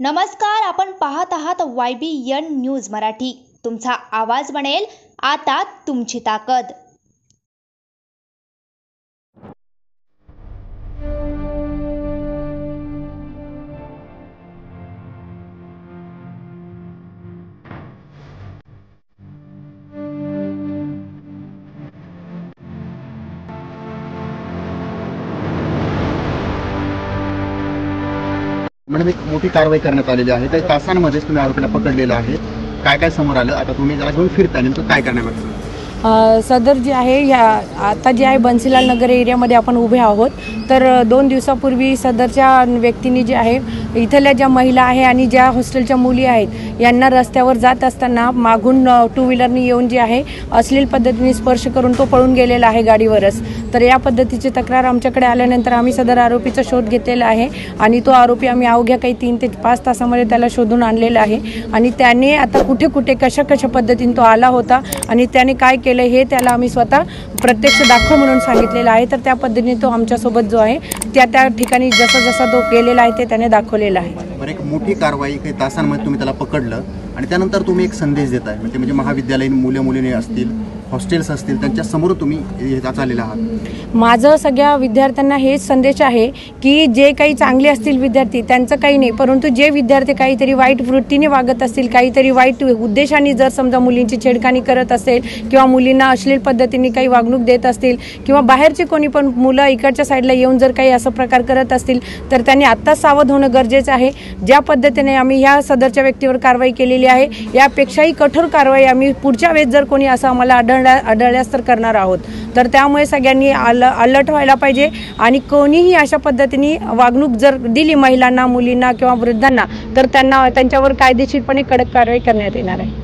नमस्कार, आपण पाहत आहात YBN न्यूज मराठी। तुमचा आवाज बनेल आता तुमची ताकद। मॅडम, एक मोठी कारवाई करण्यात आलेली आहे। काही तासांमध्येच तुम्ही आरोपीला पकडलेलं आहे। काय काय समोर आलं? आता तुम्ही जरा घेऊन फिरता, नेमकं काय करणार? सदर जे आहे आता जे आहे बन्सीलाल नगर एरियामध्ये आपण उभे आहोत। तर 2 दिवसापूर्वी सदरच्या व्यक्तींनी जे आहे इथल्या ज्या महिला आहे आणि ज्या हॉस्टेलच्या मुली आहेत यांना रस्त्यावर जात असताना मागून 2 व्हीलरनी येऊन जे आहे अश्लील पद्धतीने स्पर्श करून तो पळून गेलेला आहे गाडीवरच। तर या पद्धतीची तक्रार आमच्याकडे आल्यानंतर आम्ही सदर आरोपीचा शोध घेतलेला आहे आणि तो आरोपी आम्ही अवघ्या काही 3 ते 5 तासामध्ये त्याला शोधून आणलेला आहे आणि त्याने आता कुठे कुठे कशा पद्धतीने तो आला होता आणि त्याने काय केलं हे त्याला आम्ही स्वतः प्रत्यक्ष दाखव म्हणून सांगितलेलं आहे। तर त्या पद्धतीने तो आमच्यासोबत जो आहे त्या ठिकाणी जसा तो गेलेला आहे ते त्याने दाखवलेलं आहे। बरं, एक मोठी कारवाई काही तासांमध्ये तुम्ही त्याला पकडलं आणि त्यानंतर तुम्ही एक संदेश देताय, म्हणजे महाविद्यालयीन मुली असतील, हॉस्टेल्स असतील, त्यांच्या समोर तुम्ही चाललेला आहात। माझं सगळ्या विद्यार्थ्यांना हेच संदेश आहे की जे काही चांगले असतील विद्यार्थी त्यांचं काही नाही, परंतु जे विद्यार्थी काहीतरी वाईट वृत्तीने वागत असतील, काहीतरी वाईट उद्देशाने जर समजा मुलींची छेडखानी करत असेल किंवा मुलींना अश्लील पद्धतीने काही वागणूक देत असतील किंवा बाहेरचे कोणी पण मुलं इकडच्या साईडला येऊन जर काही असं प्रकार करत असतील तर त्यांनी आत्ताच सावध होणं गरजेचं आहे। ज्या पद्धतीने आम्ही ह्या सदरच्या व्यक्तीवर कारवाई केलेली आहे यापेक्षाही कठोर कारवाई आम्ही पुढच्या वेळेस जर कोणी असं आम्हाला आढळल्यास तर करणार आहोत। तर त्यामुळे सगळ्यांनी अलर्ट व्हायला पाहिजे आणि कोणीही अशा पद्धतीने वागणूक जर दिली महिलांना, मुलींना किंवा वृद्धांना तर त्यांच्यावर कायदेशीरपणे कडक कारवाई करण्यात येणार आहे।